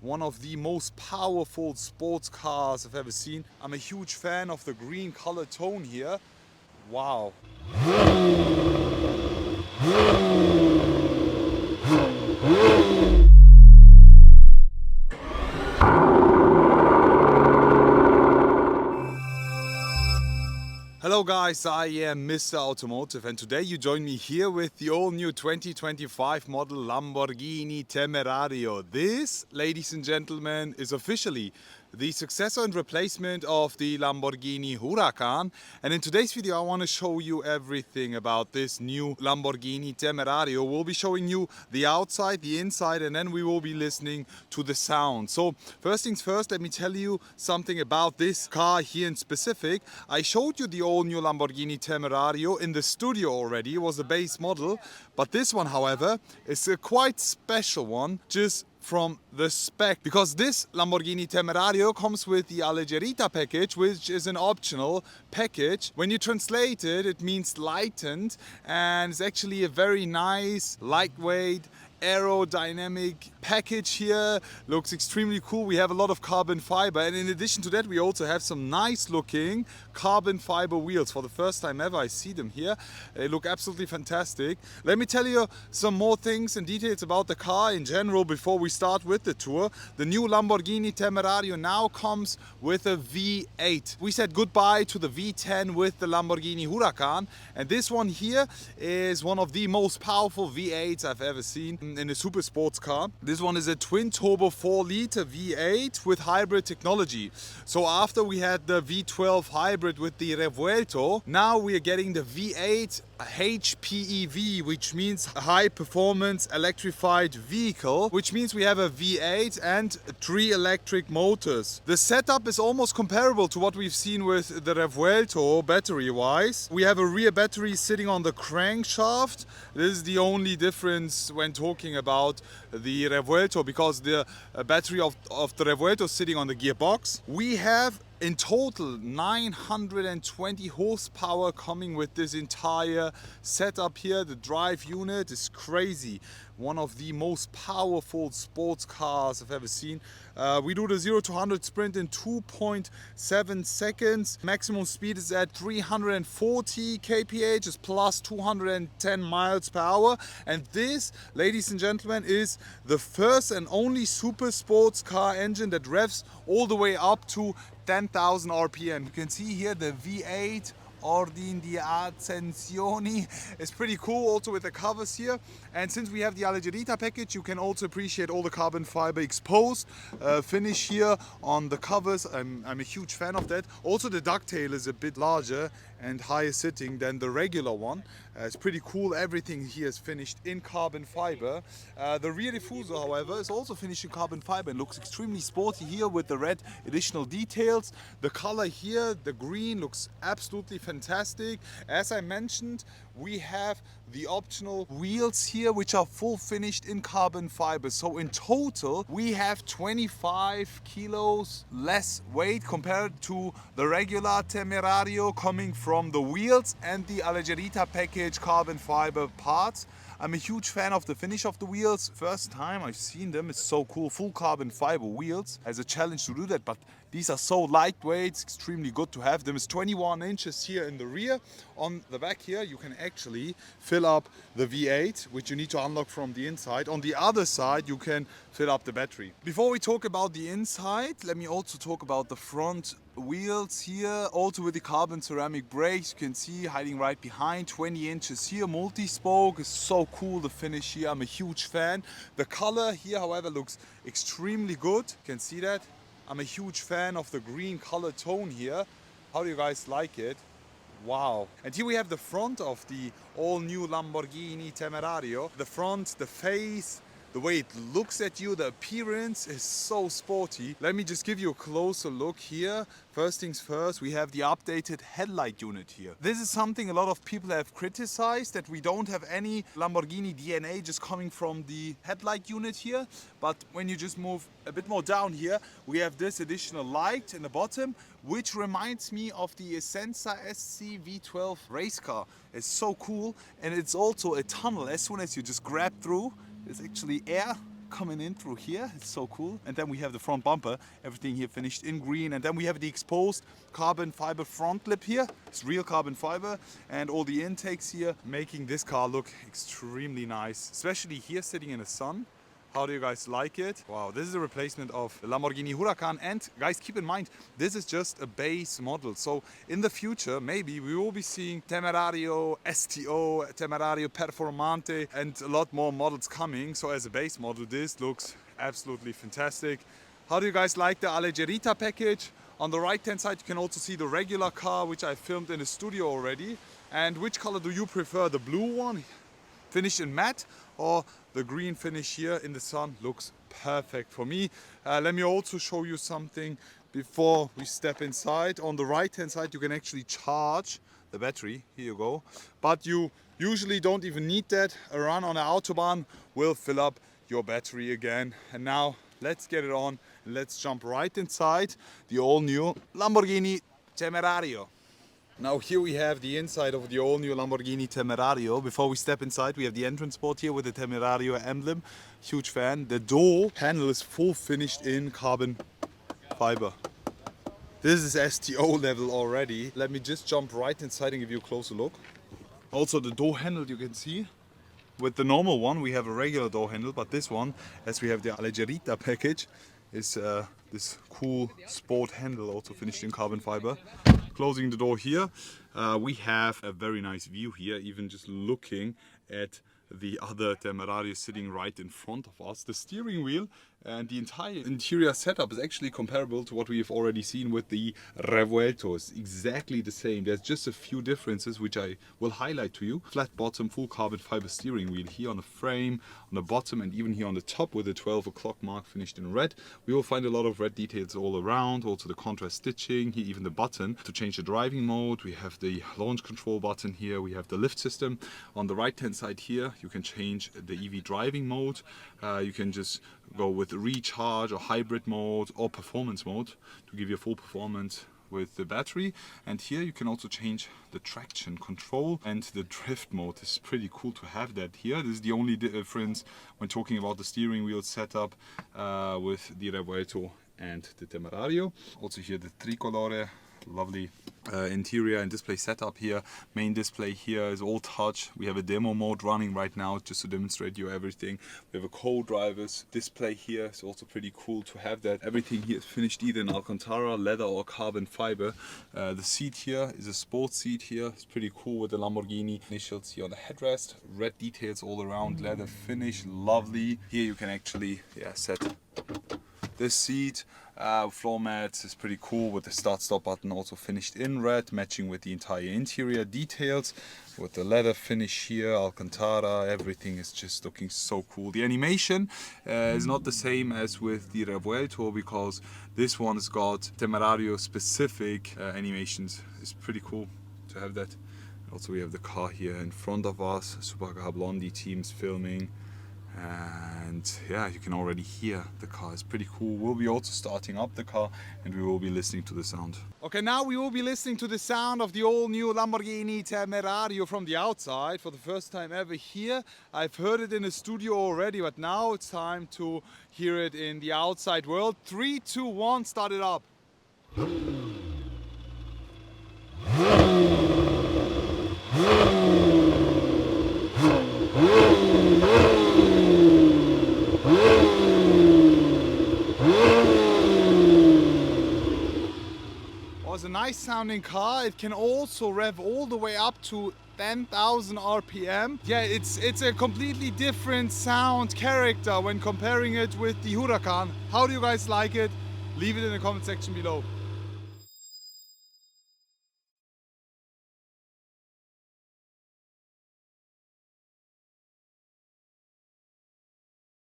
one of the most powerful sports cars I've ever seen. I'm a huge fan of the green color tone here. Wow. Hello guys, I am Mr. Automotive and today you join me here with the all new 2025 model Lamborghini Temerario. This, ladies and gentlemen, is officially the successor and replacement of the Lamborghini Huracan, and in today's video I want to show you everything about this new Lamborghini Temerario. We'll be showing you the outside, the inside, and then we will be listening to the sound. So first things first, let me tell you something about this car here in specific. I showed you the all new Lamborghini Temerario in the studio already. It was the base model, but this one, however, is a quite special one just from the spec, because this Lamborghini Temerario comes with the Alleggerita package, which is an optional package. When you translate it, it means lightened, and it's actually a very nice, lightweight, aerodynamic package here. Looks extremely cool. We have a lot of carbon fiber, and in addition to that we also have some nice looking carbon fiber wheels. For the first time ever I see them here. They look absolutely fantastic. Let me tell you some more things and details about the car in general before we start with the tour. The new Lamborghini Temerario now comes with a V8. We said goodbye to the V10 with the Lamborghini Huracan, and this one here is one of the most powerful V8s I've ever seen in a super sports car. This one is a twin turbo 4-liter V8 with hybrid technology. So after we had the V12 hybrid with the Revuelto, now we are getting the V8 HPEV, which means high performance electrified vehicle, which means we have a V8 and 3 electric motors. The setup is almost comparable to what we've seen with the Revuelto battery wise. We have a rear battery sitting on the crankshaft. This is the only difference when talking about the Revuelto, because the battery of the Revuelto is sitting on the gearbox. We have in total 920 horsepower coming with this entire setup here. The drive unit is crazy. One of the most powerful sports cars I've ever seen. We do the 0 to 100 sprint in 2.7 seconds. Maximum speed is at 340 kph, is plus 210 miles per hour. And this, ladies and gentlemen, is the first and only super sports car engine that revs all the way up to 10,000 RPM. You can see here the V8 Ordine di Accensioni is pretty cool, also with the covers here. And since we have the Alleggerita package, you can also appreciate all the carbon fiber exposed finish here on the covers. I'm a huge fan of that. Also the ducktail is a bit larger and higher sitting than the regular one. It's pretty cool. Everything here is finished in carbon fiber. The rear diffuser, however, is also finished in carbon fiber and looks extremely sporty here with the red additional details. The color here, the green, looks absolutely fantastic. As I mentioned, we have the optional wheels here, which are full finished in carbon fiber. So in total, we have 25 kilos less weight compared to the regular Temerario, coming from the wheels and the Alleggerita package carbon fiber parts. I'm a huge fan of the finish of the wheels. First time I've seen them, it's so cool. Full carbon fiber wheels. As a challenge to do that, but these are so lightweight, it's extremely good to have them. It's 21 inches here in the rear. On the back here, you can actually fill up the V8, which you need to unlock from the inside. On the other side, you can fill up the battery. Before we talk about the inside, let me also talk about the front wheels here, also with the carbon ceramic brakes. You can see hiding right behind, 20 inches here. Multi-spoke is so cool, the finish here. I'm a huge fan. The color here, however, looks extremely good. You can see that. I'm a huge fan of the green color tone here. How do you guys like it? Wow. And here we have the front of the all new Lamborghini Temerario. The front, the face, the way it looks at you, the appearance is so sporty. Let me just give you a closer look here. First things first, we have the updated headlight unit here. This is something a lot of people have criticized, that we don't have any Lamborghini DNA just coming from the headlight unit here. But when you just move a bit more down here, we have this additional light in the bottom, which reminds me of the Essenza SC V12 race car. It's so cool, and it's also a tunnel. As soon as you just grab through, there's actually air coming in through here. It's so cool. And then we have the front bumper, everything here finished in green. And then we have the exposed carbon fiber front lip here. It's real carbon fiber, and all the intakes here, making this car look extremely nice, especially here sitting in the sun. How do you guys like it? Wow, this is a replacement of the Lamborghini Huracan. And guys, keep in mind, this is just a base model. So in the future, maybe we will be seeing Temerario, STO, Temerario Performante, and a lot more models coming. So as a base model, this looks absolutely fantastic. How do you guys like the Alleggerita package? On the right hand side, you can also see the regular car, which I filmed in the studio already. And which color do you prefer? The blue one, finished in matte, or the green finish here in the sun? Looks perfect for me. Let me also show you something before we step inside. On the right hand side, you can actually charge the battery. Here you go. But you usually don't even need that. A run on the Autobahn will fill up your battery again. And now let's get it on. Let's jump right inside the all new Lamborghini Temerario. Now here we have the inside of the all-new Lamborghini Temerario. Before we step inside, we have the entrance board here with the Temerario emblem. Huge fan. The door panel is full finished in carbon fiber. This is STO level already. Let me just jump right inside and give you a closer look. Also the door handle you can see. With the normal one we have a regular door handle, but this one, as we have the Alleggerita package, is this cool sport handle, also finished in carbon fiber. Closing the door here, we have a very nice view here, even just looking at the other Temerario sitting right in front of us. The steering wheel and the entire interior setup is actually comparable to what we have already seen with the Revuelto. It's exactly the same. There's just a few differences which I will highlight to you. Flat bottom, full carbon fiber steering wheel here on the frame, on the bottom, and even here on the top with the 12 o'clock mark finished in red. We will find a lot of red details all around, also the contrast stitching, here even the button to change the driving mode. We have the launch control button here, we have the lift system. On the right hand side here you can change the EV driving mode. You can just go with recharge or hybrid mode or performance mode to give you full performance with the battery. And here you can also change the traction control and the drift mode. It's pretty cool to have that here. This is the only difference when talking about the steering wheel setup with the Revuelto and the Temerario. Also here the Tricolore, lovely interior and display setup here. Main display here is all touch. We have a demo mode running right now just to demonstrate you everything. We have a co-driver's display here. It's also pretty cool to have that. Everything here is finished either in Alcantara, leather or carbon fiber. The seat here is a sports seat here. It's pretty cool with the Lamborghini initials here on the headrest. Red details all around, leather finish, lovely. Here you can actually set this seat. Floor mats is pretty cool with the start stop button also finished in red, matching with the entire interior details with the leather finish here, Alcantara. Everything is just looking so cool. The animation is not the same as with the Revuelto because this one has got Temerario specific animations. It's pretty cool to have that. Also we have the car here in front of us. Supercar Blondie teams filming. And yeah, you can already hear the car is pretty cool. We'll be also starting up the car and we will be listening to the sound. Okay, now we will be listening to the sound of the all new Lamborghini Temerario from the outside for the first time ever here. I've heard it in the studio already, but now it's time to hear it in the outside world. 3, 2, 1, start it up. It's a nice sounding car. It can also rev all the way up to 10,000 RPM. Yeah, it's a completely different sound character when comparing it with the Huracan. How do you guys like it? Leave it in the comment section below.